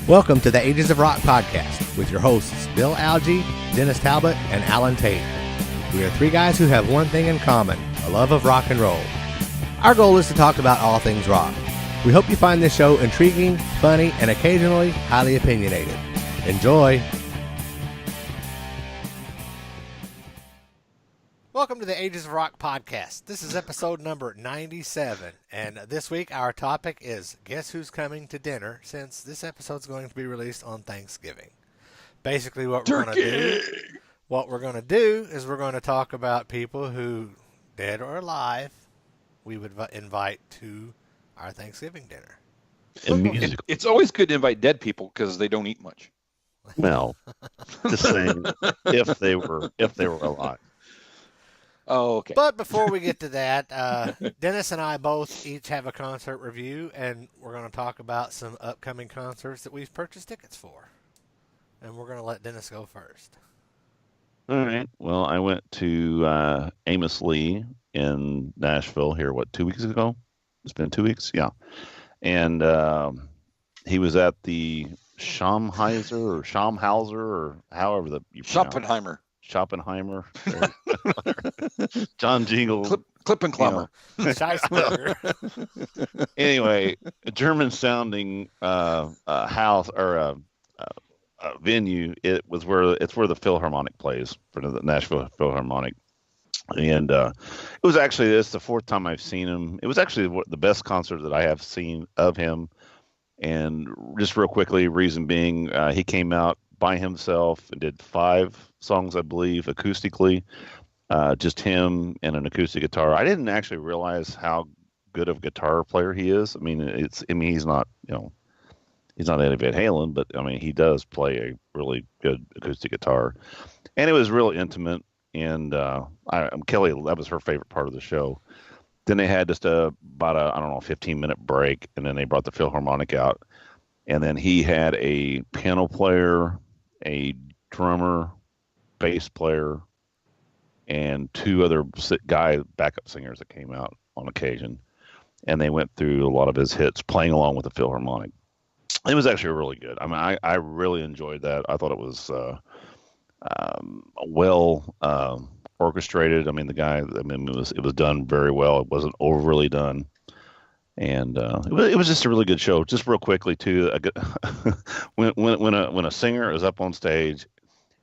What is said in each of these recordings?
Welcome to the Ages of Rock podcast with your hosts Bill Algie, Dennis Talbot, and Alan Tate. We are three guys who have one thing in common, a love of rock and roll. Our goal is to talk about all things rock. We hope you find this show intriguing, funny, and occasionally highly opinionated. Enjoy! Welcome to the Ages of Rock podcast. This is episode number 97, and this week our topic is Guess Who's Coming to Dinner, since this episode's going to be released on Thanksgiving. Basically what we're going to do is we're going to talk about people who, dead or alive, we would invite to our Thanksgiving dinner. It's always good to invite dead people because they don't eat much. Well, just saying, if they were alive. Oh, okay. But before we get to that, Dennis and I both each have a concert review, and we're going to talk about some upcoming concerts that we've purchased tickets for. And we're going to let Dennis go first. All right. Well, I went to Amos Lee in Nashville here, 2 weeks ago? It's been 2 weeks? Yeah. And he was at the Schamhauser or however you pronounce it. Schoppenheimer, John Jingle, Clip and Clomber. Anyway, a German-sounding house or venue. It's where the Philharmonic plays, for the Nashville Philharmonic, and it was actually the fourth time I've seen him. It was actually the best concert that I have seen of him. And just real quickly, reason being, he came out by himself and did 5 songs, I believe, acoustically, just him and an acoustic guitar. I didn't actually realize how good of a guitar player he is. I mean, he's not, he's not Eddie Van Halen, but I mean, he does play a really good acoustic guitar, and it was really intimate. And Kelly, that was her favorite part of the show. Then they had just about a 15-minute break, and then they brought the Philharmonic out, and then he had a piano player, a drummer, bass player, and 2 other backup singers that came out on occasion, and they went through a lot of his hits playing along with the Philharmonic. It was actually really good. I mean, I really enjoyed that. I thought it was well orchestrated. I mean, it was done very well. It wasn't overly done. And it was just a really good show. Just real quickly too, when a singer is up on stage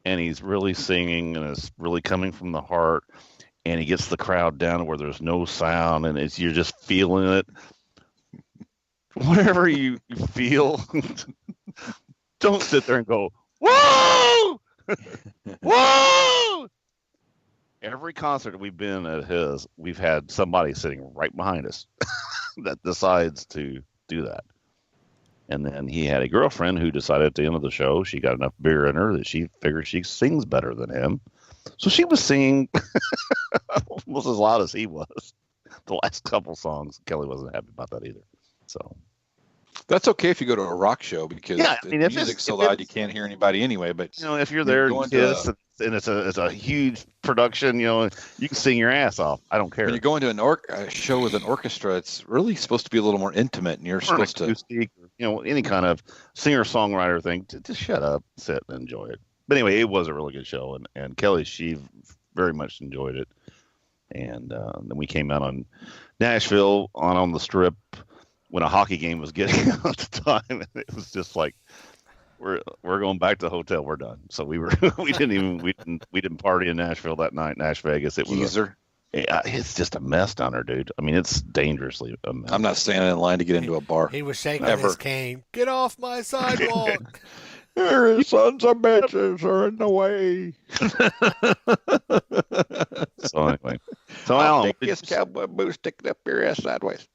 and he's really singing and it's really coming from the heart, and he gets the crowd down to where there's no sound and you're just feeling it. Whatever you feel, don't sit there and go, "Whoa, whoa!" Every concert we've been at we've had somebody sitting right behind us that decides to do that. And then he had a girlfriend who decided at the end of the show she got enough beer in her that she figured she sings better than him. So she was singing almost as loud as he was the last couple songs. Kelly wasn't happy about that either. So that's okay if you go to a rock show, because the music's so loud you can't hear anybody anyway. But if you're there and it's a huge production, you can sing your ass off. I don't care. When you go into a show with an orchestra, it's really supposed to be a little more intimate, and you're supposed to any kind of singer-songwriter thing. Just shut up, sit, and enjoy it. But anyway, it was a really good show, and Kelly, she very much enjoyed it. And then we came out on Nashville on the Strip when a hockey game was getting out at the time, and it was just like, we're going back to the hotel. We're done. So we didn't party in Nashville that night. Nash Vegas. It was it's just a mess down there, dude. I mean, it's dangerously a mess. I'm not standing in line to get into a bar. He was shaking his cane. Get off my sidewalk. Your sons of bitches are in the way. So anyway, I'll take this cowboy boot, stick it up your ass sideways.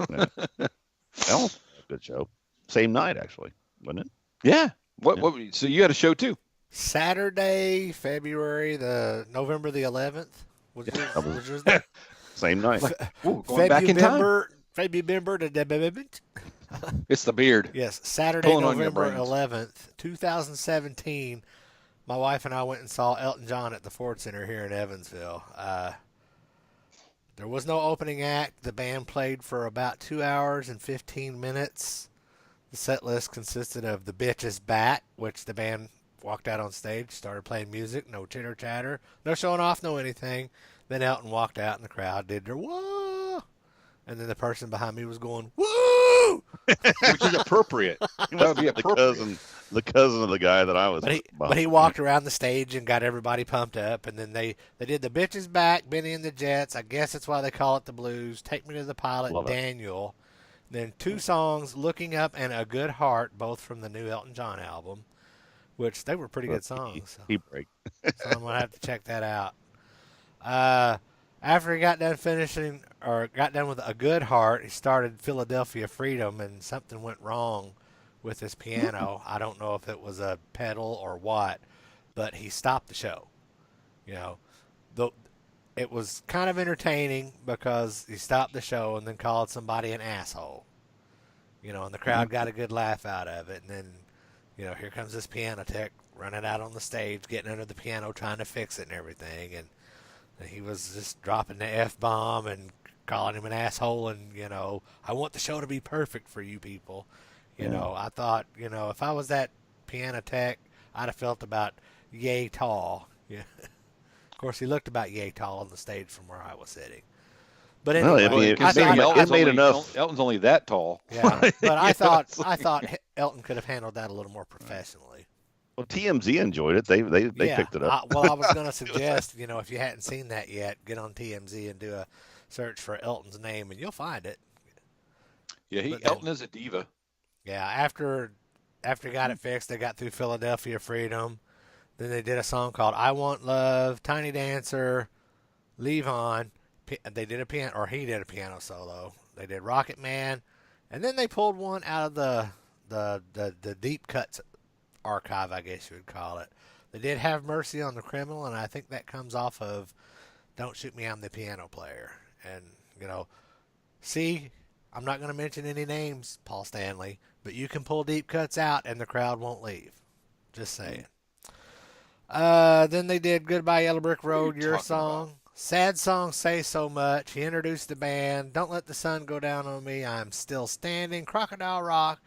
Well, good show. Same night, actually, wasn't it? Yeah. What? So you had a show too? Saturday, November the 11th. Was Same night. Going back in time. February. It's the beard. Yes, Saturday, November 11th, 2017. My wife and I went and saw Elton John at the Ford Center here in Evansville. There was no opening act. The band played for about 2 hours and 15 minutes. The set list consisted of The Bitch Is Back, which the band walked out on stage, started playing music, no chitter chatter, no showing off, no anything. Then Elton walked out and the crowd did their whoa. And then the person behind me was going, woo! Which is appropriate. That would be appropriate. The cousin of the guy that I was But he walked around the stage and got everybody pumped up. And then they did The Bitch Is Back, Benny and the Jets. I guess that's why they call it the blues. Take Me to the Pilot, Love Daniel. Then 2 songs, Looking Up and A Good Heart, both from the new Elton John album, which they were pretty good songs. He break. So I'm going to have to check that out. After he got done with A Good Heart, he started Philadelphia Freedom, and something went wrong with his piano. I don't know if it was a pedal or what, but he stopped the show. It was kind of entertaining because he stopped the show and then called somebody an asshole. And the crowd got a good laugh out of it. And then, here comes this piano tech running out on the stage, getting under the piano, trying to fix it and everything. And he was just dropping the F-bomb and calling him an asshole. And, I want the show to be perfect for you people. I thought, if I was that piano tech, I'd have felt about yay tall. Yeah. Of course, he looked about yay tall on the stage from where I was sitting. But anyway, it made enough. Elton's only that tall. Yeah, but I thought Elton could have handled that a little more professionally. Well, TMZ enjoyed it. They picked it up. I was going to suggest, if you hadn't seen that yet, get on TMZ and do a search for Elton's name, and you'll find it. Yeah, Elton is a diva. Yeah, after he got it fixed, they got through Philadelphia Freedom. Then they did a song called I Want Love, Tiny Dancer, Leave On. They did he did a piano solo. They did Rocket Man, and then they pulled one out of the deep cuts archive, I guess you would call it. They did Have Mercy on the Criminal, and I think that comes off of Don't Shoot Me, I'm the Piano Player. And, see, I'm not going to mention any names, Paul Stanley, but you can pull deep cuts out and the crowd won't leave. Just saying. Then they did Goodbye Yellow Brick Road, Your Song. About? Sad Song, Say So Much. He introduced the band. Don't Let the Sun Go Down on Me. I'm Still Standing. Crocodile Rock.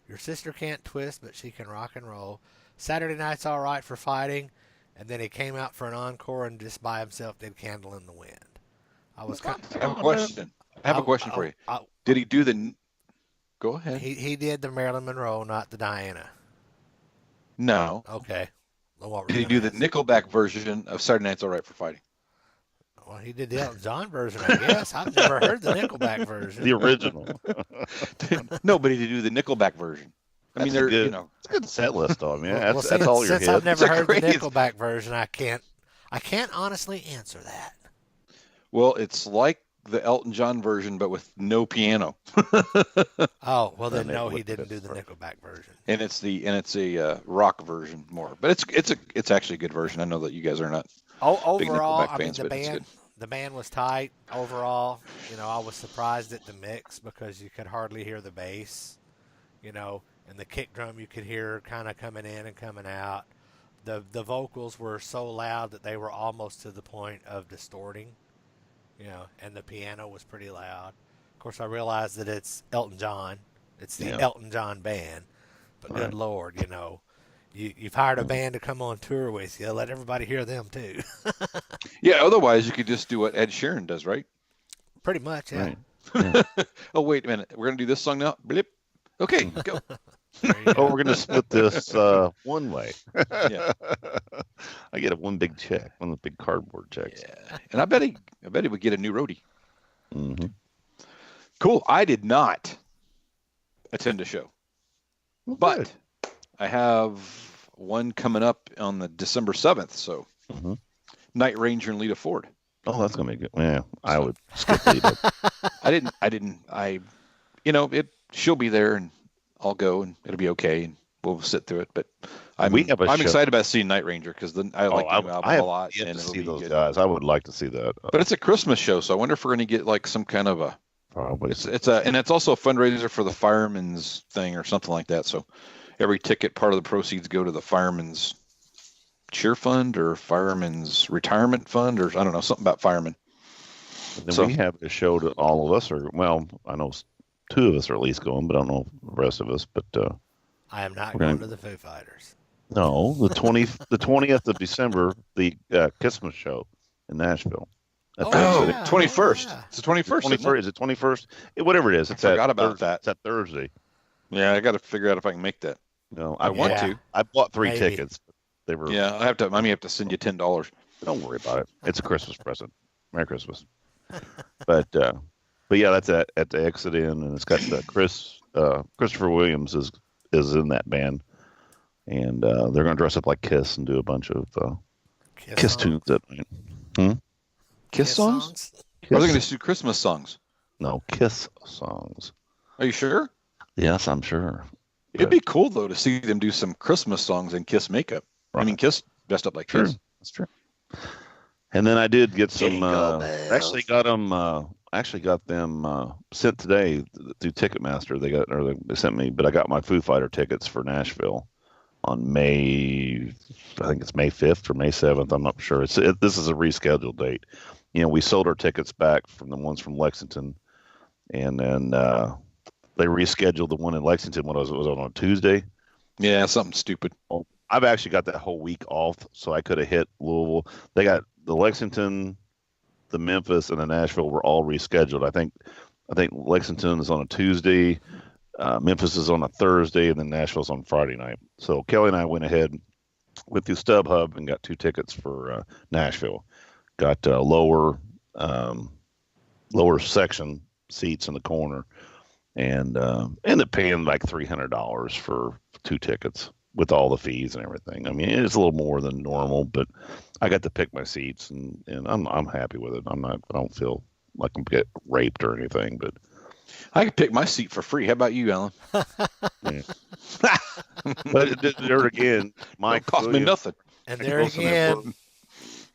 Your Sister Can't Twist, but She Can Rock and Roll. Saturday Night's All Right for Fighting. And then he came out for an encore and just by himself did Candle in the Wind. I have a question. For you. Did he do the... Go ahead. He did the Marilyn Monroe, not the Diana. No. Okay. Did he do the Nickelback version of Saturday Night's All Right for Fighting? Well, he did the Elton John version, I guess. I've never heard the Nickelback version. The original. No, but he did do the Nickelback version. I mean, they're, it's a good set list, though. I mean, that's all your hits. Since I've never heard the Nickelback version, I can't honestly answer that. Well, it's like the Elton John version, but with no piano. Oh, well then no, he didn't do the Nickelback version. And it's a rock version more, but it's actually a good version. I know that you guys are not. Overall, big Nickelback fans, the band was tight. Overall, I was surprised at the mix because you could hardly hear the bass, and the kick drum you could hear kind of coming in and coming out. The vocals were so loud that they were almost to the point of distorting. And the piano was pretty loud. Of course, I realized that it's Elton John. It's the Elton John band. But good Lord, you've hired a band to come on tour with you. Let everybody hear them, too. Yeah, otherwise you could just do what Ed Sheeran does, right? Pretty much, yeah. Right. Oh, wait a minute. We're going to do this song now? Blip. Okay, go. We're going to split this one way. Yeah. I get one big check, one of the big cardboard checks. Yeah. And I bet he would get a new roadie. Mm-hmm. Cool. I did not attend a show, but I have one coming up on the December 7th. So Night Ranger and Lita Ford. Oh, that's going to be good. Yeah, I would skip Lita. She'll be there and I'll go and it'll be okay and we'll sit through it. But I'm excited about seeing Night Ranger because I like the album a lot. And to see those guys. I would like to see that. But it's a Christmas show, so I wonder if we're going to get like some kind of a. Probably. And it's also a fundraiser for the firemen's thing or something like that. So every ticket, part of the proceeds go to the firemen's cheer fund or firemen's retirement fund or I don't know, something about firemen. Then we have a show to all of us, I know two of us are at least going, but I don't know the rest of us. But I am not We're going gonna- to the Foo Fighters. no, the 20th of December, the Christmas show in Nashville. At Oh, Park Oh, City. yeah. 21st. yeah. It's the 21st. isn't it? 21st, is it 21st? Whatever it is. It's forgot that about that. It's that Thursday. Yeah, I got to figure out if I can make that. No, I want Yeah. to. I bought 3 Maybe. tickets. They were. Yeah, I may have to send you $10. Don't worry about it. It's a Christmas present. Merry Christmas. But yeah, that's at the Exit Inn, and it's got Christopher Williams is in that band, and they're going to dress up like Kiss and do a bunch of Kiss songs? tunes that night. Kiss songs? Or are they going to do Christmas songs? No, Kiss songs. Are you sure? Yes, I'm sure. It'd be cool though to see them do some Christmas songs in Kiss makeup. I mean, Kiss dressed up like True. Kiss. That's true. And then I did get some. Jingle bells. Actually got them sent today through Ticketmaster. They sent me, but I got my Foo Fighter tickets for Nashville on May. I think it's May 5th or May 7th. I'm not sure. This is a rescheduled date. You know, we sold our tickets back from the ones from Lexington, and then they rescheduled the one in Lexington. It was on a Tuesday. Yeah, something stupid. I've actually got that whole week off, so I could have hit Louisville. They got the Lexington, the Memphis, and the Nashville were all rescheduled. I think Lexington is on a Tuesday, Memphis is on a Thursday, and then Nashville's on Friday night. So Kelly and I went through StubHub and got 2 tickets for Nashville. Got lower section seats in the corner, and ended up paying like $300 for 2 tickets with all the fees and everything. I mean, it's a little more than normal, but I got to pick my seats, and I'm happy with it. I don't feel like I'm get raped or anything, but I could pick my seat for free. How about you, Alan? yeah. But there again, Mike Don't cost me Williams- nothing. And Mike there Wilson at again, work.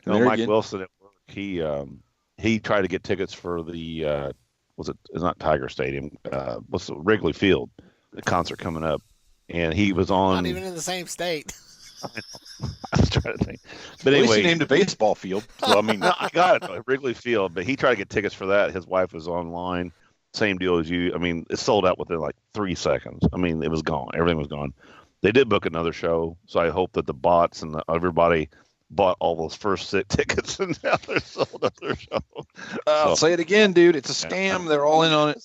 There Mike again. Wilson at work. He tried to get tickets for the it's not Tiger Stadium, what's the Wrigley Field, the concert coming up, and he was on. not even in the same state. I was trying to think, but At least anyway, you named a baseball field. So I mean, no, I got it though, Wrigley Field. But he tried to get tickets for that. His wife was online. Same deal as you. I mean, it sold out within like 3 seconds. I mean, it was gone. Everything was gone. They did book another show, so I hope that the bots and everybody bought all those first 6 tickets, and now they're sold out their show. I'll say it again, dude. It's a scam. They're all in on it.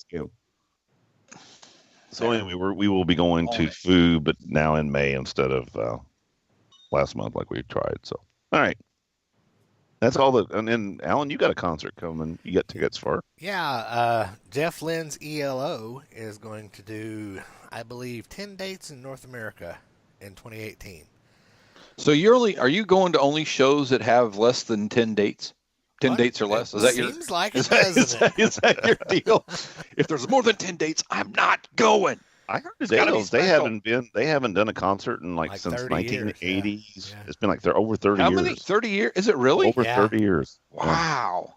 So anyway, we will be going to Foo, but now in May instead of last month like we tried. So all right, that's all. And then Alan, you got a concert coming. You got tickets for? Yeah, Jeff Lynne's ELO is going to do, I believe, 10 dates in North America in 2018. So are you going to only shows that have less than 10 dates? 10 What? dates or less? Is that your Seems like is it, that, doesn't it? is that your deal? If there's more than 10 dates, I'm not going. I heard It's gotta be they special. haven't done a concert in like since 30 years, 1980s. yeah. It's been like over 30 How years. many? 30 years? Is it really? Over Yeah. 30 years. Wow.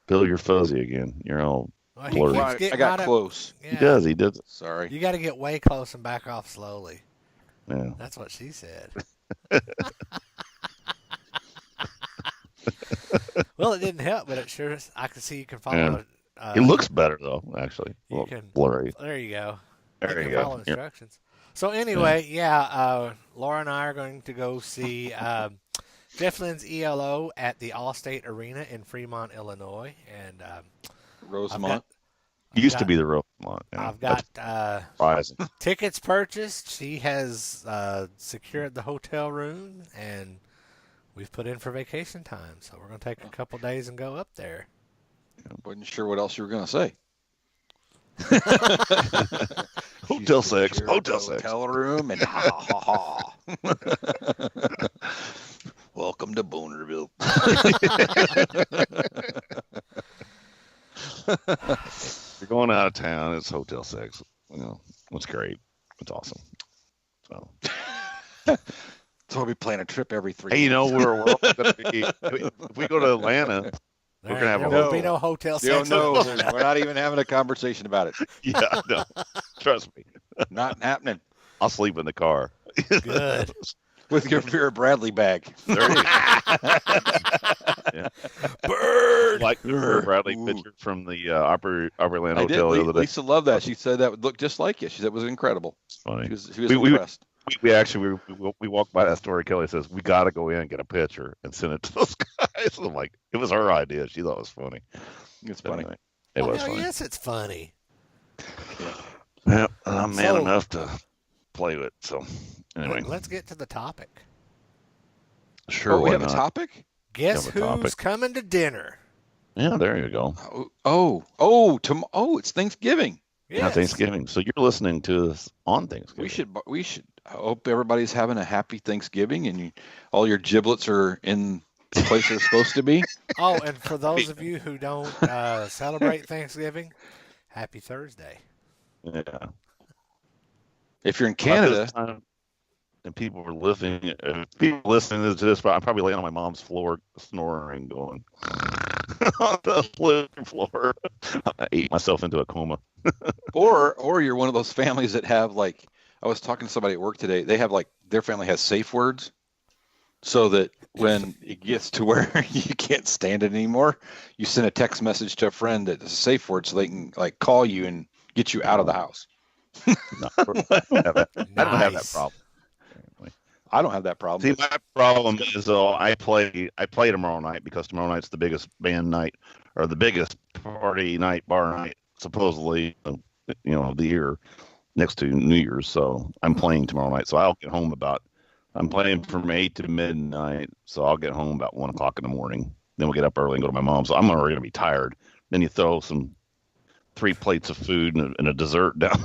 Bill, you're fuzzy again. You're all. Well, Blurry. keeps Right, I getting got right up- close. Yeah. He does. He does. Sorry. You got to get way close and back off slowly. Yeah. That's what she said. Well, it didn't help, but it sure is. I can see you can follow. It looks better though, actually. A You little can- blurry. There you go. There You you can follow go. Yeah. instructions. So anyway, yeah, Laura and I are going to go see Jeff Lynne's ELO at the Allstate Arena in Fremont, Illinois, and Rosemont. Used to be the real one. Yeah. I've got Surprising. tickets purchased. She has secured the hotel room, and we've put in for vacation time. So we're going to take a couple days and go up there. Wasn't sure what else you were going to say. Hotel She's sex. secured Hotel the sex. Hotel room and ha ha ha. Welcome to Bonerville. You're going out of town. It's hotel sex. You know, it's great. It's awesome. So, So we'll be planning a trip every 3 hey, you know, months. we're all going to be. If we go to Atlanta, We're gonna have there a will be hotel. no hotel You don't sex. know. We're not even having a conversation about it. yeah, no, trust me, Not happening. I'll sleep in the car. Good. With your Vera Bradley bag. There you go. Burn! Nerd. Like the Bradley Ooh. picture from the Opryland I did. Hotel the other day. Lisa loved that. She said that would look just like you. She said it was incredible. It's funny. She was We- impressed. We walked by that store. Kelly says we got to go in and get a picture and send it to those guys. I'm like, it was her idea. She thought it was funny. It's But funny. anyway, it was Hell funny. yes, it's funny. Yeah, I'm man So- enough to play with. So anyway, Let's get to the topic. sure. Oh, we why have a not? topic? Guess Have a who's topic. coming to dinner? Yeah, there you go. It's Thanksgiving. Yeah, Thanksgiving. So you're listening to us on Thanksgiving. We should. I hope everybody's having a happy Thanksgiving and all your giblets are in the place they're supposed to be. Oh, and for those of you who don't celebrate Thanksgiving, happy Thursday. Yeah. If you're in About Canada, this time, and people were people listening to this, but I'm probably laying on my mom's floor snoring, going on the living floor. I ate myself into a coma. or you're one of those families that have like, I was talking to somebody at work today. They have like their family has safe words, so that when it gets to where you can't stand it anymore, you send a text message to a friend that's a safe word, so they can like call you and get you out of the house. No, I don't have that. I don't have that Nice. problem. Apparently. I don't have that problem. See, my problem is though I play tomorrow night because tomorrow night's the biggest band night or the biggest party night, bar night, supposedly, of the year, next to New Year's. So I'm playing tomorrow night. So I'll get home I'm playing from 8 to midnight. So I'll get home about 1 o'clock in the morning. Then we'll get up early and go to my mom's. So I'm already gonna be tired. Then you throw 3 plates of food and a dessert down.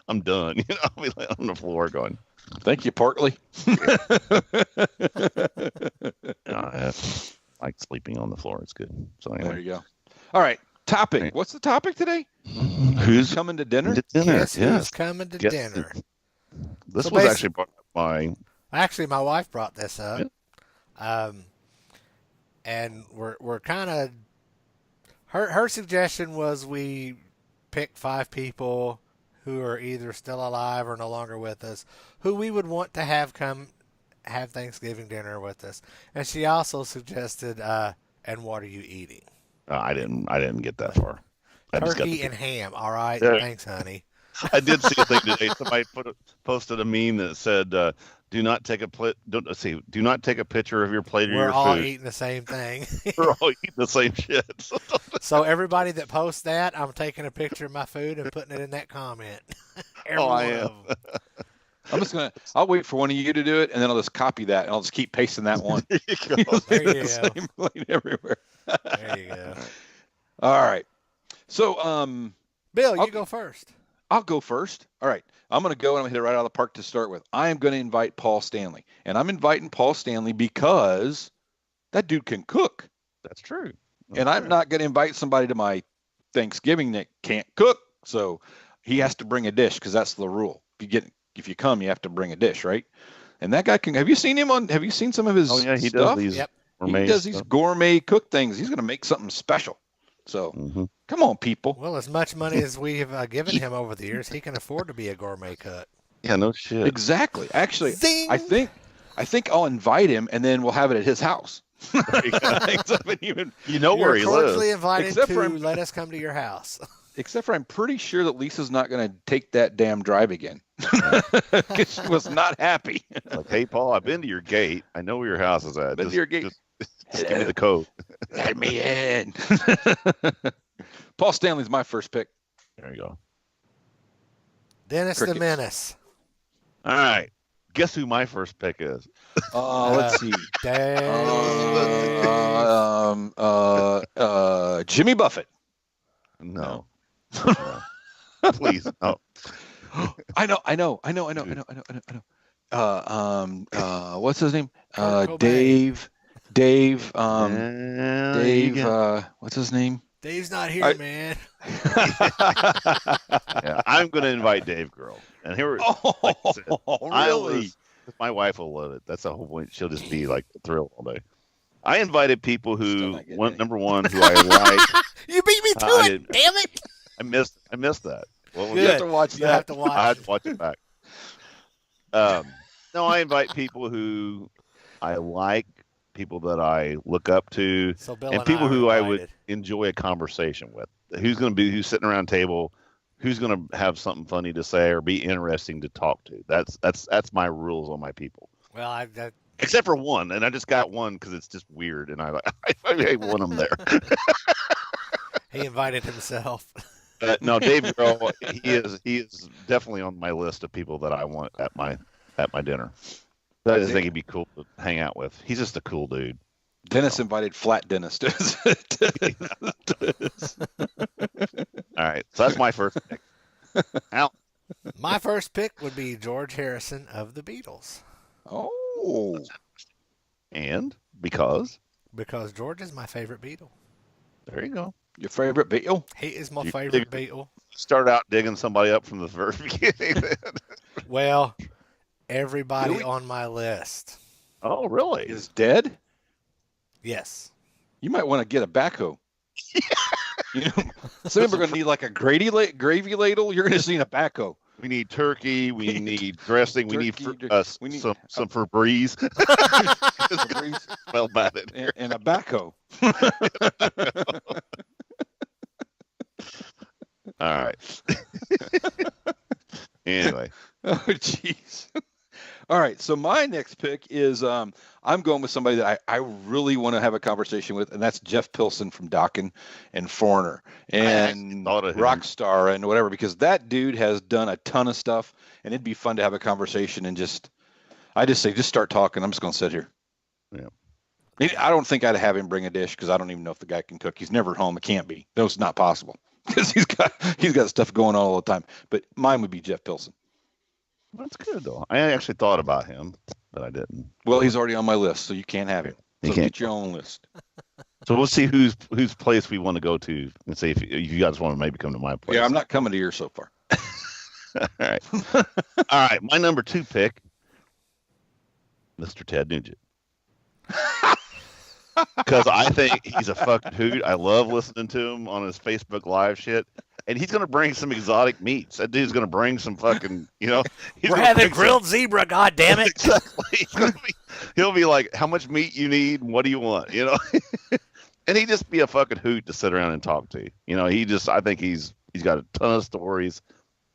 I'm done. I'll be laying on the floor going. Thank you, Portly. I like sleeping on the floor. It's good. So There anyway, you go. All right. Topic. Right. What's the topic today? who's Coming to dinner? to dinner? Guess who's Yes. coming to Guess dinner? This So was basi- actually brought up by Actually, my wife brought this up, and we're kind of her suggestion was we pick 5 people who are either still alive or no longer with us, who we would want to have come have Thanksgiving dinner with us, and she also suggested, and what are you eating? I didn't get that far. I just got Turkey the- and ham. All right, Yeah. thanks, honey. I did see a thing today. Somebody posted a meme that said, "Do not take a do not take a picture of your plate or We're your all food. eating the same thing. We're all eating the same shit." So everybody that posts that, I'm taking a picture of my food and putting it in that comment. Every Oh, I one am. of 'em. I'm just I'll wait for one of you to do it, and then I'll just copy that, and I'll just keep pasting that one. There you go. There you The go. same plate everywhere. There you go. All right. So, Bill, you I'll- go first. I'll go first. All right. I'm going to go and I'm going to hit it right out of the park to start with. I am going to invite Paul Stanley. And I'm inviting Paul Stanley because that dude can cook. That's true. And I'm not going to invite somebody to my Thanksgiving that can't cook. So he has to bring a dish because that's the rule. If you come, you have to bring a dish, right? And that guy can. Have you seen some of his Oh yeah, he stuff? does these. Yep. Gourmet He does these stuff. gourmet cook things. He's going to make something special. So Mhm. come on, people. Well, as much money as we have given him over the years, he can afford to be a gourmet cook. Yeah, no shit. Exactly. Actually, Zing! I think I'll invite him and then we'll have it at his house. You know You're where he cordially lives. invited Except to for- let us come to your house. Except for I'm pretty sure that Lisa's not going to take that damn drive again because she was not happy. Like, hey, Paul, I've been to your gate. I know where your house is at. Been to your gate. Just give me the code. Let me in. Paul Stanley's my first pick. There you go. Dennis the Crickets. Menace. All right. Guess who my first pick is? Let's see. Dang. Jimmy Buffett. No. Please, no. I know. What's his name? Kurt Cobain. Dave. There Dave. you go. What's his name? Dave's not here, I- man. Yeah, I'm going to invite Dave Grohl. And here, like I said, Really? my wife will love it. That's the whole point. She'll just be like thrilled all day. I invited people Still who not getting want it. number one who I like. You beat me to I it. didn't. Damn it. I missed that. Well, You Good. have to watch You have that. to I had watch. to watch it back. No, I invite people who I like people that I look up to, So Bill and and people I are who I would invited. enjoy a conversation with. Who's sitting around a table, who's going to have something funny to say or be interesting to talk to. That's my rules on my people. Well, Except for one, and I just got one because it's just weird, and I want him there. he invited himself. No, Dave Grohl, he is definitely on my list of people that I want at my dinner. I just think he'd be cool to hang out with. He's just a cool dude. Dennis invited Flat Dennis. All right, so that's my first pick. Al. My first pick would be George Harrison of the Beatles. Oh. And because George is my favorite Beatle. there you go. Your favorite Beatle? He is my favorite Beatle. Start out digging somebody up from the very beginning. Well, everybody on my list. Oh, really? Is dead? Yes. You might want to get a backhoe. You know, some people are going to need like a gravy ladle. You're going to need a backhoe. We need turkey. We need dressing. We need some Febreze. Smell bad in here. And a backhoe. All right. Anyway. Oh, jeez. All right. So my next pick is I'm going with somebody that I really want to have a conversation with, and that's Jeff Pilson from Dokken and Foreigner and Rockstar and whatever, because that dude has done a ton of stuff, and it'd be fun to have a conversation and just start talking. I'm just going to sit here. Yeah. I don't think I'd have him bring a dish because I don't even know if the guy can cook. He's never at home. It can't be. No, it's not possible because he's got stuff going on all the time. But mine would be Jeff Pilson. That's good though. I actually thought about him, but I didn't. Well, he's already on my list, so you can't have him. So get your own list. So we'll see whose place we want to go to and see if you guys want to maybe come to my place. Yeah, I'm not coming to yours so far. All right. All right. My number 2 pick, Mr. Ted Nugent. Because I think he's a fucking hoot. I love listening to him on his Facebook Live shit. And he's going to bring some exotic meats. That dude's going to bring some fucking, we're having grilled zebra, God damn it. Exactly. He'll be like, how much meat you need? And what do you want? And he'd just be a fucking hoot to sit around and talk to. I think he's got a ton of stories,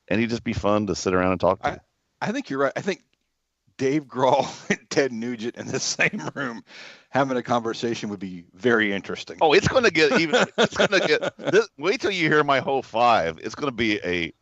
and he'd just be fun to sit around and talk to. I think you're right. I think Dave Grohl and Ted Nugent in the same room having a conversation would be very interesting. Oh, it's going to get wait till you hear my whole 5. It's going to be a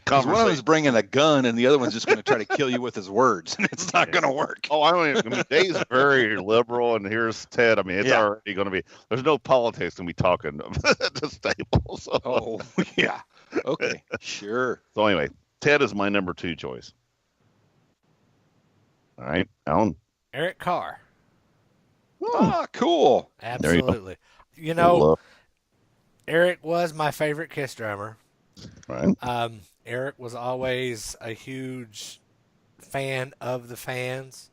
conversation. One of them's bringing a gun and the other one's just going to try to kill you with his words, and it's not going to work. Oh, Dave's very liberal, and here's Ted. It's already going to be, there's no politics going to be talking at this table. So. Oh, yeah. Okay, sure. So anyway, Ted is my number 2 choice. All right, Alan. Eric Carr. Ah, cool. Absolutely. Eric was my favorite Kiss drummer. Right. Eric was always a huge fan of the fans.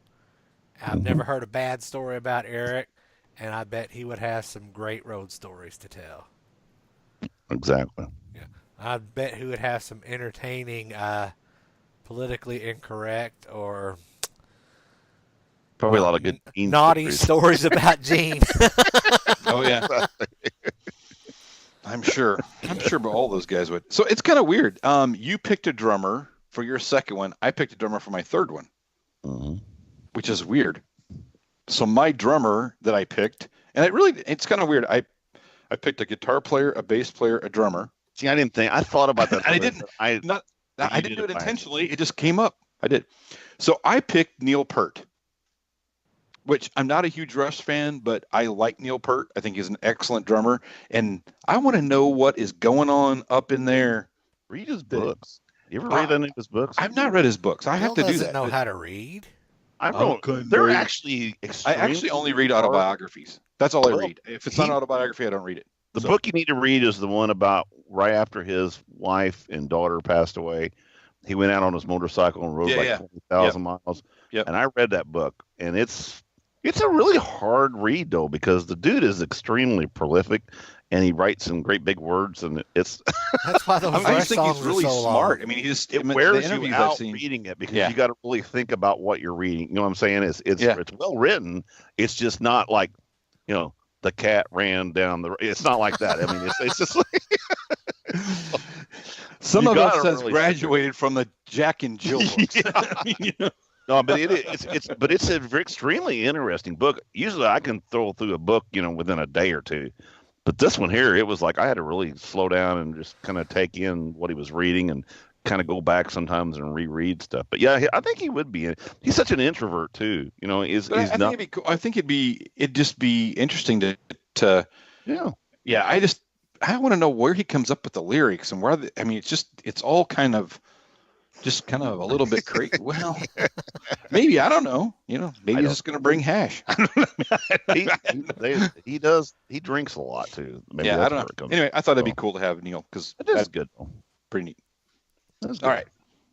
I've never heard a bad story about Eric, and I bet he would have some great road stories to tell. Exactly. Yeah, I bet he would have some entertaining, politically incorrect or probably a lot of good naughty stories about Gene. Oh yeah. I'm sure but all those guys would. So it's kind of weird. You picked a drummer for your second one. I picked a drummer for my third one, which is weird. So my drummer that I picked, and it's kind of weird. I picked a guitar player, a bass player, a drummer. See, I thought about that. I didn't do it intentionally. It just came up. I did. So I picked Neil Peart, which I'm not a huge Rush fan, but I like Neil Peart. I think he's an excellent drummer, and I want to know what is going on up in there. Read his books. You ever read any of his books? I've not read his books. I have to do that. Doesn't know how to read. They're actually I actually only read autobiographies. That's all I read. If it's not an autobiography, I don't reid it. The book you need to read is the one about right after his wife and daughter passed away. He went out on his motorcycle and rode 20,000 miles. Yep. And I read that book, and it's It's a really hard read though because the dude is extremely prolific, and he writes some great big words, and it's That's why those I Rush just think he's songs are really so smart. long. I mean, it I mean, the wears you interviews I've out seen. reading it because Yeah. you got to really think about what you're reading. You know what I'm saying? It's Yeah. it's well written. It's just not like, the cat ran down the. It's not like that. I mean, it's just like Some You of it gotta says really graduated from the Jack and Jill books. I mean, no, but it's an extremely interesting book. Usually, I can throw through a book, within a day or two. But this one here, it was like I had to really slow down and just kind of take in what he was reading and kind of go back sometimes and reread stuff. But yeah, I think he would be. He's such an introvert too. He's But I think not. it'd be cool. I think it'd just be interesting to Yeah. I want to know where he comes up with the lyrics and I mean, it's all kind of a little bit crazy. Well, maybe, I don't know. Maybe he's just going to bring hash. He does. He drinks a lot too. Maybe Yeah, I that's don't where know. it comes Anyway, I thought it'd be from. cool to have Neil because That is that's good. Though. pretty neat. That is good. All right.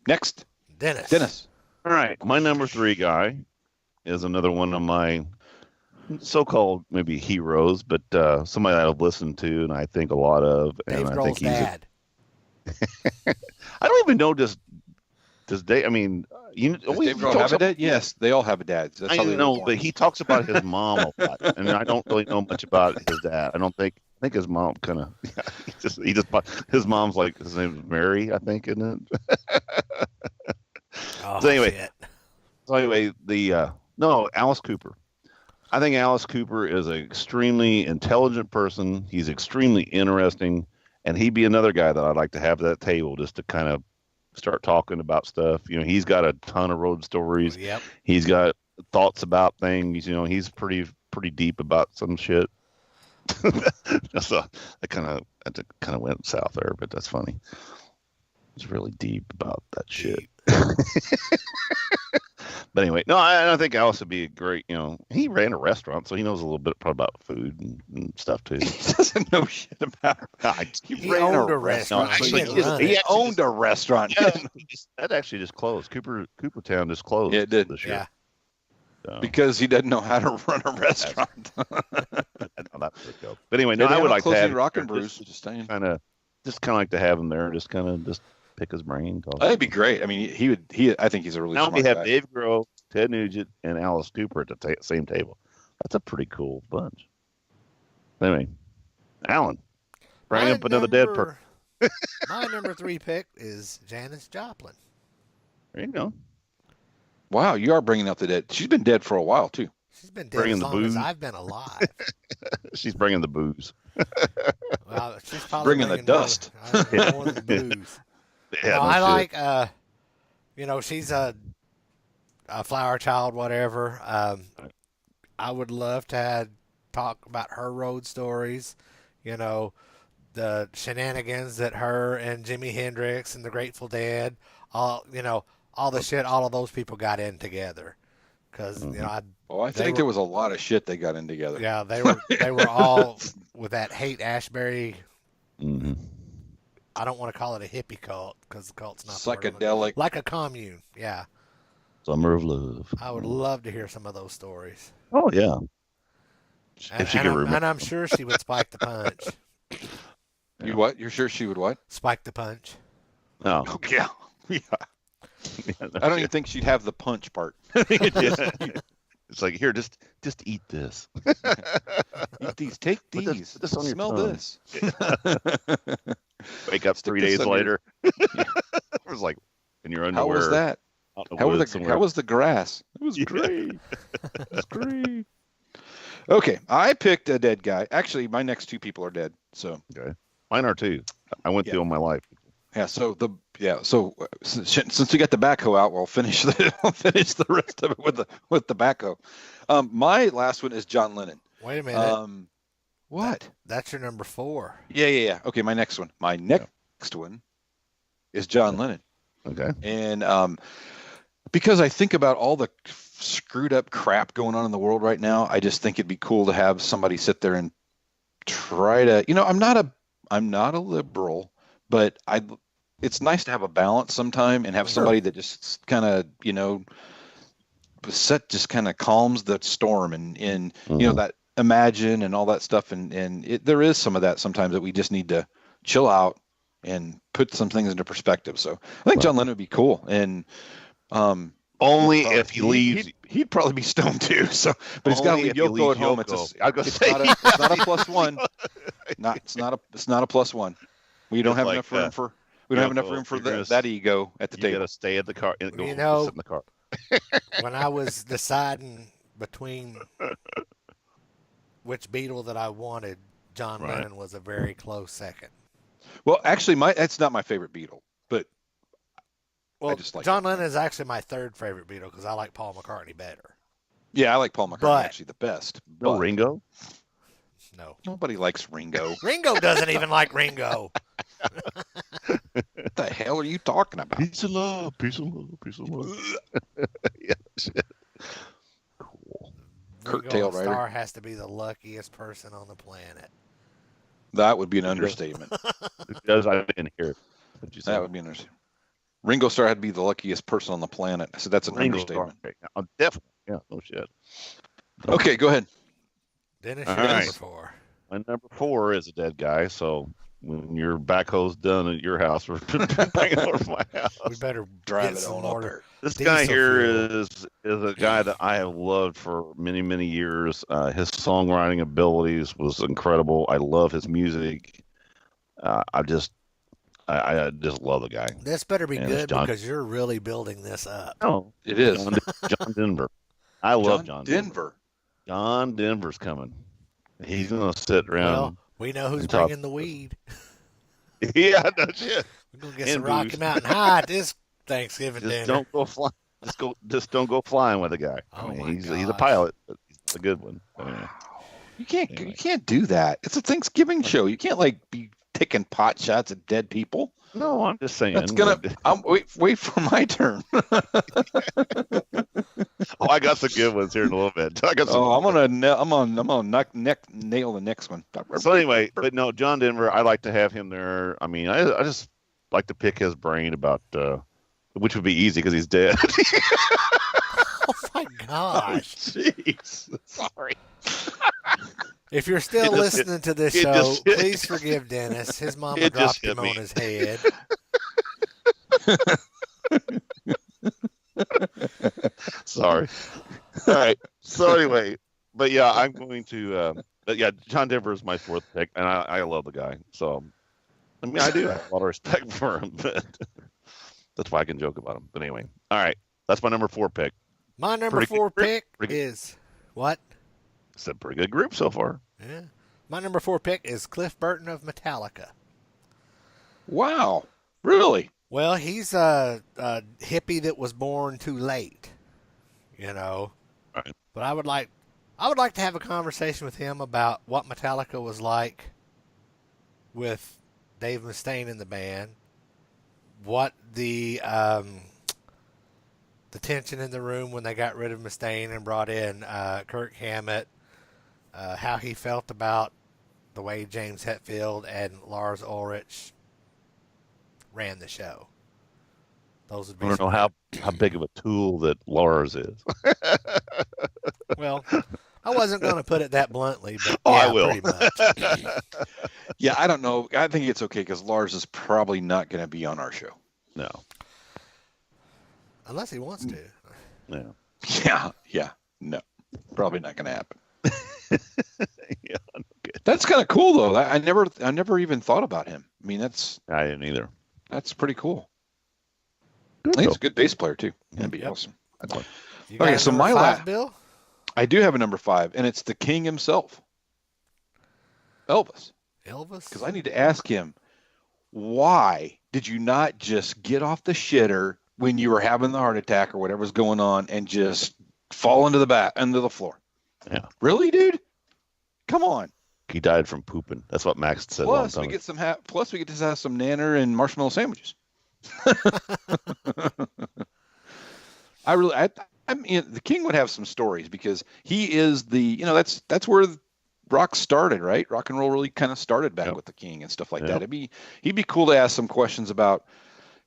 Next, Dennis. All right. My number 3 guy is another one of my so-called maybe heroes, but somebody I've listened to and I think a lot of, and Dave I Grohl's think he's. dad. I don't even know does Dave. I mean, Does Dave Grohl have a dad? Yes, they all have a dad. That's how I they know, were born. but he talks about his mom a lot, and I don't really know much about his dad. I think his mom kind of. His mom's like his name is Mary, I think, isn't it? Oh, So anyway, shit. So anyway, Alice Cooper. I think Alice Cooper is an extremely intelligent person. He's extremely interesting, and he'd be another guy that I'd like to have at that table just to kind of start talking about stuff. He's got a ton of road stories. Yep. He's got thoughts about things. He's pretty deep about some shit. So I kind of went south there, but that's funny. He's really deep about that shit. But anyway, no, I think Alice would be a great. He ran a restaurant, so he knows a little bit probably about food and stuff too. He doesn't know shit about it. He ran owned a restaurant. No, He actually, didn't run He it. owned a restaurant. Yeah, that actually just closed. Coopertown just closed. Yeah, it did. This year. Yeah. So, Because he doesn't know how to run a restaurant. I know that would go. But anyway, no, Yeah, they I would don't like to close have any Rock and him Brews. Just saying. kind of like to have him there, just pick his brain. Talk. That'd be great. I mean, I think he's a really Now smart we have guy. Dave Grohl, Ted Nugent, and Alice Cooper at the same table. That's a pretty cool bunch. Anyway, Alan, bring up another dead person. My number 3 pick is Janis Joplin. There you go. Wow, you are bringing up the dead. She's been dead for a while too. She's been dead Bringing as the long as booze. I've been alive. She's bringing the booze. Well, she's probably Bringing the more- dust. more than booze. Yeah, No, no I shit. like, she's a flower child, whatever. I would love to talk about her road stories, the shenanigans that her and Jimi Hendrix and the Grateful Dead, all the shit all of those people got in together. Because, Oh, I think there was a lot of shit they got in together. yeah, they were all with that hate Ashbury. Mhm. I don't want to call it a hippie cult because the cult's not part of it. Psychedelic. Like a commune. Yeah, Summer of Love. I would love to hear some of those stories. Oh yeah. And, If she and could I'm, remember. and I'm sure she would spike the punch. You what? You're sure she would what? Spike the punch. No. Oh, yeah. Yeah. Yeah, I don't even think she'd have the punch part. It's like here, just eat this. Eat these. Take Put these. this on your Smell tongue. this. Wake up Stick 3 this days on your- later. It was like in your underwear. How was that? out in How woods was somewhere. the grass? It was Yeah. great. It was great. Okay, I picked a dead guy. Actually, my next 2 people are dead. So Okay. Mine are too. I went through all my life. yeah. So since we got the backhoe out, we'll finish the rest of it with the backhoe. My last one is John Lennon. Wait a minute. What? That's your number 4. Yeah. Okay, my next one. My next one is John Lennon. Okay. And because I think about all the screwed up crap going on in the world right now, I just think it'd be cool to have somebody sit there and try to, I'm not a liberal, but it's nice to have a balance sometime and have somebody that just kind of, set just kind of calms the storm, and Mm-hmm. you know, that Imagine and all that stuff, and there is some of that sometimes that we just need to chill out and put some things into perspective. So I think John Lennon would be cool, and only if he leaves. He'd probably be stoned too. So, but he's got to Only leave if he Yoko leaves at home. Yoko. It's not a plus one. It's not a plus one. We don't It's have like, enough room for. We don't have enough Yoko, room for you're gonna that ego at the You table. gotta stay at the car. And go You know- sit in the car. When I was deciding between which Beatle that I wanted, John Right. Lennon was a very close second. Well, actually, that's not my favorite Beatle, but Well, just like John it. Lennon is actually my third favorite Beatle because I like Paul McCartney better. yeah, I like Paul McCartney But- actually the best. No but Ringo. No. Nobody likes Ringo. Ringo doesn't even like Ringo. What the hell are you talking about? Peace and love. Peace and love. Peace and love. Yeah, shit. Cool. Kurt Ringo Tailrider. Starr has to be the luckiest person on the planet. That would be an understatement. Because I didn't hear it. What'd you say? That would be an understatement. Ringo Starr had to be the luckiest person on the planet. I said that's an Ringo understatement. Starr. Okay. Definitely. Yeah. No shit. Okay, go ahead. Dennis, All you're right. number 4. My number 4 is a dead guy. So when your backhoe's done at your house, we're bringing it over to my house. We better Drive get it some on more. up there. This Diesel guy here fuel. is a guy that I have loved for many, many years. His songwriting abilities was incredible. I love his music. I just love the guy. This better be And it's good John- because you're really building this up. No, It is. John Denver. I love John Denver. Denver. John Denver's coming. He's gonna sit around. Well, we know who's and talk- bringing the weed. Yeah, no shit. We're going to get And some Rocky booze. Mountain High at this Thanksgiving Just dinner. don't go fly. Just don't go flying with the guy. Oh I mean, my he's a gosh. pilot, but he's a good one. Anyway. You can't Anyway. you can't do that. It's a Thanksgiving show. You can't like be taking pot shots at dead people. No, I'm just saying. That's gonna. Wait for my turn. Oh, I got some good ones here in a little bit. I got some. I'm gonna nail the next one. So anyway, but no, John Denver. I like to have him there. I mean, I just like to pick his brain about, which would be easy because he's dead. Oh my gosh. Jeez, sorry. If you're still It just listening to this it show, just hit- please forgive Dennis. His mama It just dropped him hit me. on his head. Sorry. All right. So anyway, but yeah, I'm going to. But yeah, John Denver is my 4th pick, and I love the guy. So, I mean, I do have a lot of respect for him, but that's why I can joke about him. But anyway, all right, that's my number 4 pick. My number Pretty good 4 group. pick Pretty good. is what? It's a pretty good group so far. Yeah. My number 4 pick is Cliff Burton of Metallica. Wow, really? Well, he's a hippie that was born too late, you know. Right. But I would like to have a conversation with him about what Metallica was like with Dave Mustaine in the band, what the tension in the room when they got rid of Mustaine and brought in Kirk Hammett, how he felt about the way James Hetfield and Lars Ulrich ran the show. Those would be I don't know how big of a tool that Lars is. well, I wasn't going to put it that bluntly, but Oh, yeah, I will. pretty much. Yeah, I don't know. I think it's okay because Lars is probably not going to be on our show. No. Unless he wants to. Yeah. Yeah, no, probably not going to happen. Yeah. Okay. That's kind of cool though. I never even thought about him. I mean, that's I didn't either. pretty cool. Good I think he's though. a good bass player too. That'd be Yep. awesome. You Okay, got so number my 5, Bill? I do have a number 5, and it's the king himself, Elvis. Elvis? Because I need to ask him, why did you not just get off the shitter when you were having the heart attack or whatever was going on and just fall into the floor? Yeah. Really, dude? Come on. He died from pooping. That's what Max said. a long Plus, time we ago. get plus we get to have some nanner and marshmallow sandwiches. I mean, the king would have some stories because he is that's where rock started, right? Rock and roll really kind of started back Yep. with the king and stuff like Yep. that. He'd be cool to ask some questions about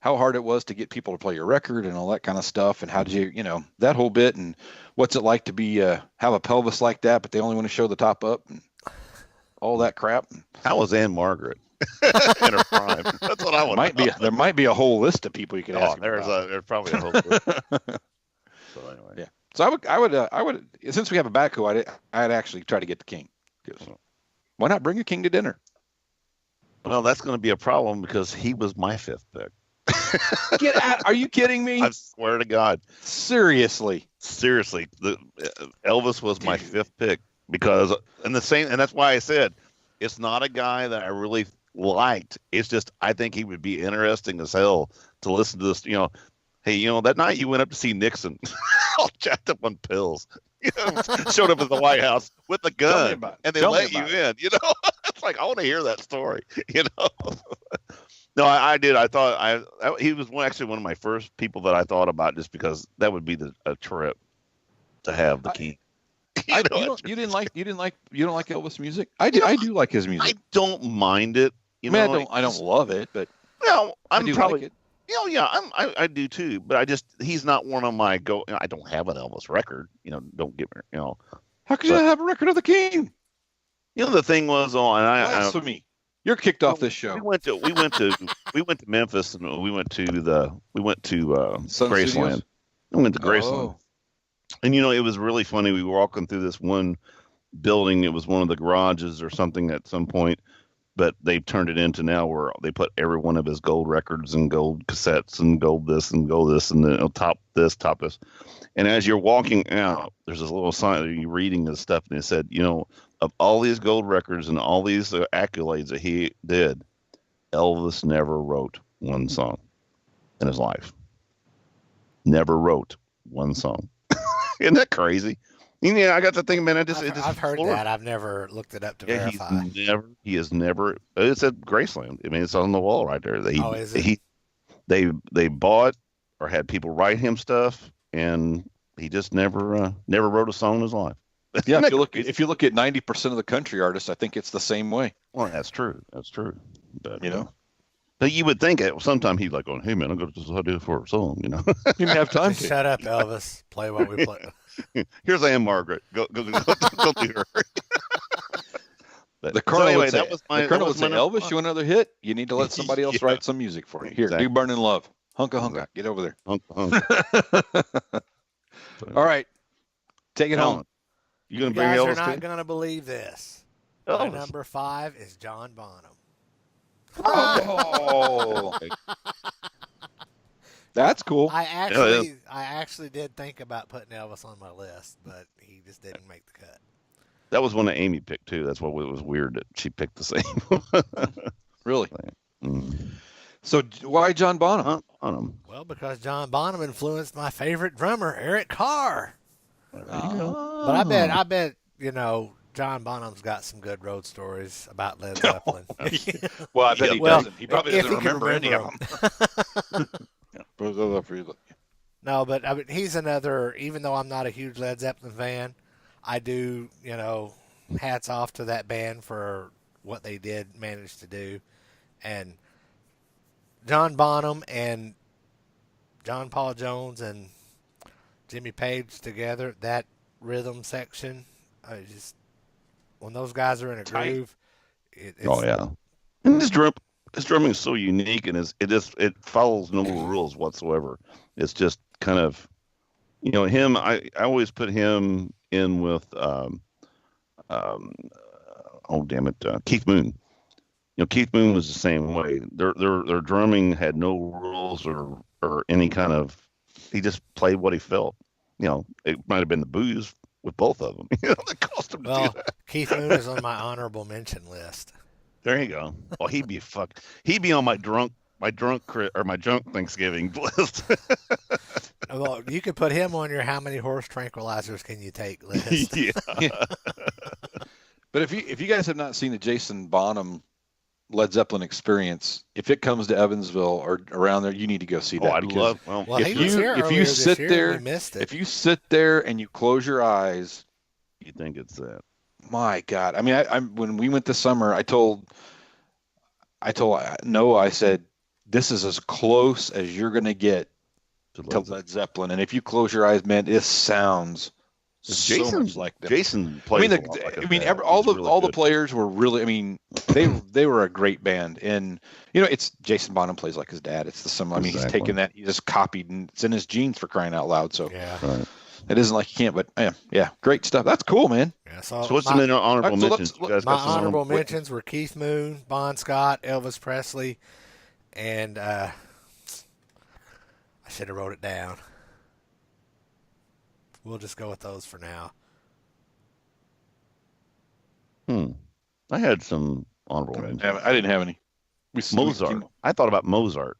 how hard it was to get people to play your record and all that kind of stuff, and how did you, that whole bit, and what's it like to be have a pelvis like that, but they only want to show the top up, and all that crap. How was Ann Margaret in her prime? That's what I want. There might be a whole list of people you could ask. There's probably a whole list. So anyway, yeah. So I would since we have a backhoe, I'd actually try to get the King. Why not bring a King to dinner? Well, that's going to be a problem because he was my 5th pick. Get out! Are you kidding me? I swear to God. Seriously. Elvis was my 5th pick because, and that's why I said it's not a guy that I really liked. It's just I think he would be interesting as hell to listen to this. Hey, that night you went up to see Nixon, all jacked up on pills. Showed up at the White House with a gun, and they let you in. It's like I want to hear that story. No, I did. I thought he was actually one of my first people that I thought about, just because that would be a trip to have the King. You don't like Elvis music? I do like his music. I don't mind it. I don't love it, but I'm probably. Like it. Yeah, I do too, but he's not one of my go. I don't have an Elvis record. Don't get me. How could you have a record of the King? The thing was, blasphemy. You're kicked off this show. We went to Memphis, and we went to Graceland. We went to Graceland, and it was really funny. We were walking through this one building. It was one of the garages or something at some point. But they've turned it into now where they put every one of his gold records and gold cassettes and gold this and gold this, and then top this. And as you're walking out, there's this little sign that you're reading this stuff, and it said, of all these gold records and all these accolades that he did, Elvis never wrote one song in his life. Never wrote one song. Isn't that crazy? I got to think, man. I've heard that. I've never looked it up to verify. He has never. It's at Graceland. I mean, it's on the wall right there. Is it? They bought or had people write him stuff, and he just never wrote a song in his life. Yeah, if you look at 90% of the country artists, I think it's the same way. Well, that's true. But but you would think sometime he'd like going, hey man, I'm going to do it for a song. You didn't have time to. Shut up, Elvis. Play what we play. Here's Ann Margaret. Go do her. The Colonel would say, Elvis, you want another hit? You need to let somebody else write some music for you. Here, do Burning Love. Hunka hunka. Get over there. Hunka. All right. Take it home. You going to bring Elvis? Elvis? You're not going to believe this. My number 5 is John Bonham. Oh. That's cool. I actually did think about putting Elvis on my list, but he just didn't make the cut. That was one that Amy picked too. That's what was weird that she picked the same. Really? So why John Bonham? Well, because John Bonham influenced my favorite drummer, Eric Carr. But I bet John Bonham's got some good road stories about Led Zeppelin. Well, I bet he doesn't. He probably doesn't remember any of them. No, but he's another. Even though I'm not a huge Led Zeppelin fan, I do, hats off to that band for what they did manage to do. And John Bonham and John Paul Jones and Jimmy Page together, that rhythm section, when those guys are in a groove, it's and his drumming is so unique, and it follows no rules whatsoever. It's just kind of, him. I always put him in with, Keith Moon. Keith Moon was the same way. Their drumming had no rules or any kind of. He just played what he felt. It might have been the booze with both of them. That caused him to do that. Keith Moon is on my honorable mention list. There you go. Oh, he'd be on my drunk Thanksgiving list. Well, you could put him on your how many horse tranquilizers can you take list. Yeah. But if you guys have not seen the Jason Bonham Led Zeppelin experience, if it comes to Evansville or around there, you need to go see that. If you sit there, if you sit there and you close your eyes, you think it's that. My God! I mean, I when we went this summer, I told Noah, I said, this is as close as you're going to get to Led Zeppelin. And if you close your eyes, man, it sounds so much like them. Jason plays. All the players were really. I mean, they were a great band, and it's Jason Bonham plays like his dad. It's the similar. I mean, he's taken that, he just copied, and it's in his genes for crying out loud. So yeah, right. It isn't like you can't. But yeah, great stuff. That's cool, man. Yeah, so what's some honorable mentions? My honorable mentions were Keith Moon, Bon Scott, Elvis Presley, and I should have wrote it down. We'll just go with those for now. I had some honorable mentions. I didn't have any. Mozart. I thought about Mozart.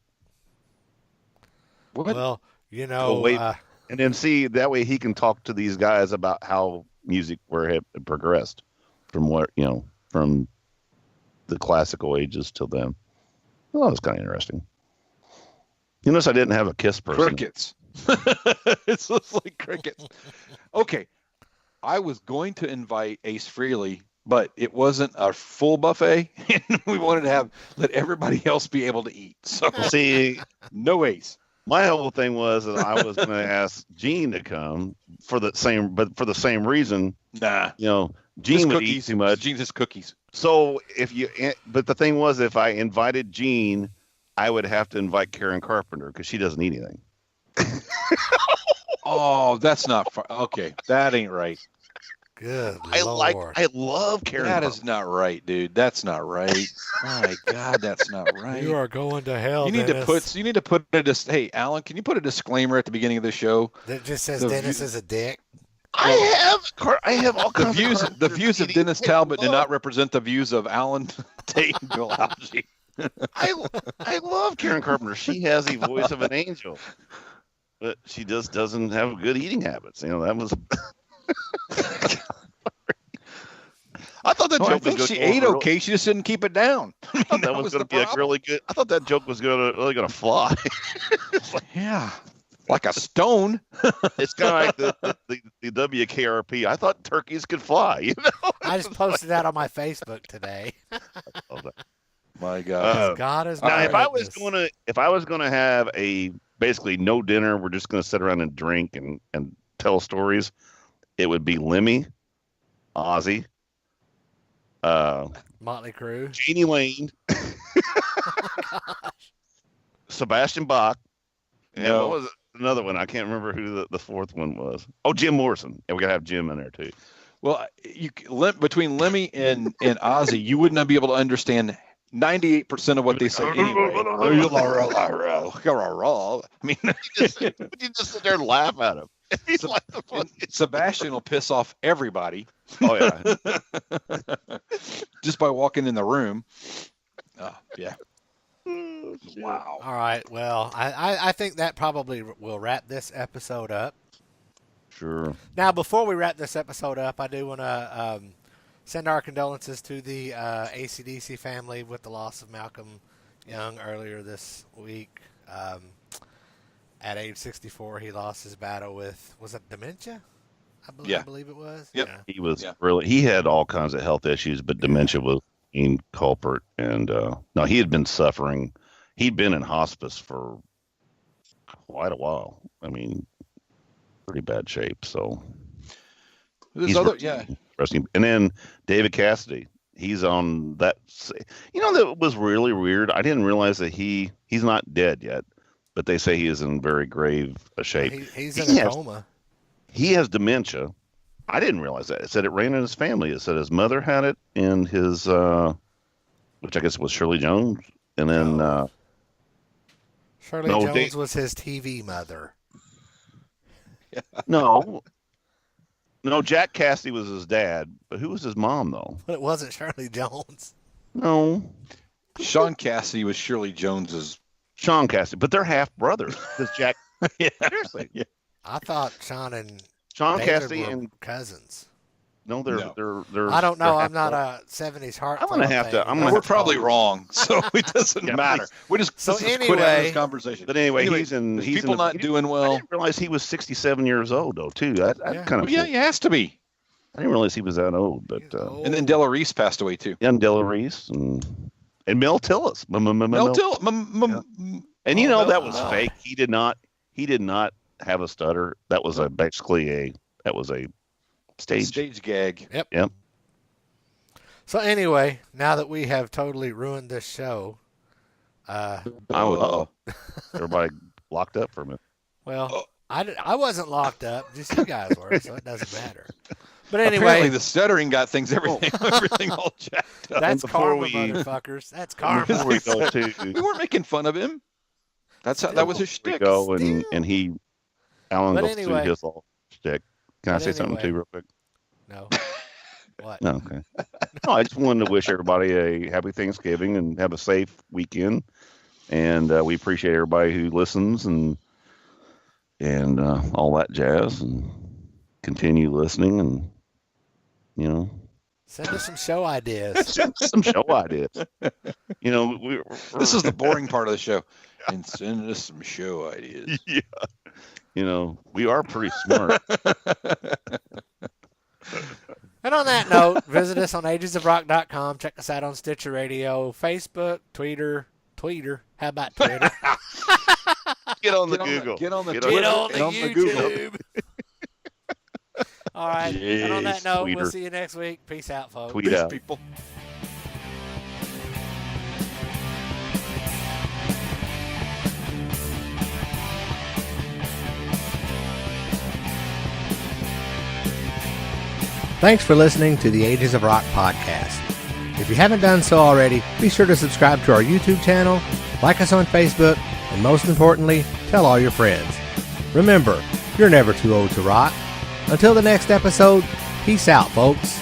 What? Well, and then see, that way he can talk to these guys about how music had progressed from from the classical ages till then. Well, that was kind of interesting. You notice I didn't have a Kiss person. Crickets. It's just like crickets. Okay. I was going to invite Ace Frehley, but it wasn't a full buffet, and we wanted to let everybody else be able to eat. So see, no Ace. My whole thing was that I was going to ask Gene to come for the same reason. Nah. Gene would eat too much. Gene's his cookies. So but the thing was, if I invited Gene, I would have to invite Karen Carpenter because she doesn't eat anything. Oh, that's not far. Okay, that ain't right. Good I Lord. love Karen. That is not right, dude. That's not right. My God, that's not right. You are going to hell. You need to put hey, Alan, can you put a disclaimer at the beginning of the show that just says Dennis is a dick? I have all kinds of the views of Dennis Talbot do not represent the views of Alan Tate and Bill Algie. I love Karen Carpenter. She has the voice of an angel, but she just doesn't have good eating habits. That was. I thought that joke was good. She ate okay. She just didn't keep it down. I thought that was going to be a really good. I thought that joke was really going to fly. Yeah, like a stone. It's kind of like the WKRP. I thought turkeys could fly. I just posted that on my Facebook today. My God. God is now. If I was gonna have a basically no dinner, we're just gonna sit around and drink and tell stories, it would be Lemmy, Ozzy, Motley Crue, Jeannie Lane, Sebastian Bach, and what was another one? I can't remember who the fourth one was. Oh, Jim Morrison. And we gotta have Jim in there too. Well, between Lemmy and Ozzy, you would not be able to understand 98% of what they say anyway. I mean, you just sit there and laugh at him. He's like Sebastian will piss off everybody. Oh yeah, just by walking in the room. Yeah. Wow. All right. Well, I think that probably will wrap this episode up. Sure. Now, before we wrap this episode up, I do want to send our condolences to the AC/DC family with the loss of Malcolm Young earlier this week. At age 64, he lost his battle with, was it dementia? I believe it was. Yep. Yeah. He was he had all kinds of health issues, but dementia was the main culprit. And no, he had been suffering. He'd been in hospice for quite a while. I mean, pretty bad shape. So resting. And then David Cassidy, he's on that. That was really weird. I didn't realize that he's not dead yet, but they say he is in very grave shape. He's in a coma. He has dementia. I didn't realize that. It said it ran in his family. It said his mother had it, and his, which I guess was Shirley Jones, and then Shirley Jones was his TV mother. No, Jack Cassidy was his dad, but who was his mom though? But it wasn't Shirley Jones. No, Sean Cassidy was Shirley Jones's. Sean Cassidy, but they're half brothers. Because Jack, seriously, yeah. I thought Sean Cassidy were and cousins. No, they're. I don't know. I'm not a '70s heart. I'm gonna have to. We're probably wrong, so it doesn't matter. We just quit having this conversation. But anyway, he's people not doing well. I didn't realize he was 67 years old though, too. That kind of. Yeah, he has to be. I didn't realize he was that old, but. And then Della Reese passed away too. Yeah, and Della Reese, and And Mel Tillis. Mel Till. And you know that was Mel. fake. He did not have a stutter. That was basically a stage gag. Yep. So anyway, now that we have totally ruined this show, Everybody locked up for a minute. well, I wasn't locked up. Just you guys were, so it doesn't matter. But Apparently, anyway, the stuttering got everything all jacked up. that's before karma, we- motherfuckers. That's karma. Before we go We to weren't making fun of him. That was his we shtick. go Still. and Alan But goes anyway. through his little shtick. Can I But say something anyway. too, real quick? No. What? No, okay. No, I just wanted to wish everybody a happy Thanksgiving and have a safe weekend. And we appreciate everybody who listens and all that jazz, and continue listening, and Send us some show ideas. some show ideas. This is the boring part of the show. And send us some show ideas. Yeah. We are pretty smart. And on that note, visit us on agesofrock.com. Check us out on Stitcher Radio, Facebook, Tweeter. How about Twitter? Get on the Google. Get on the Get Twitter. Get on the and on the Google. YouTube. All right. And on that Yes, note, we'll Tweeter. see you next week. Peace out, folks. Tweet Peace, out. people. Thanks for listening to the Ages of Rock podcast. If you haven't done so already, be sure to subscribe to our YouTube channel, like us on Facebook, and most importantly, tell all your friends. Remember, you're never too old to rock. Until the next episode, peace out, folks.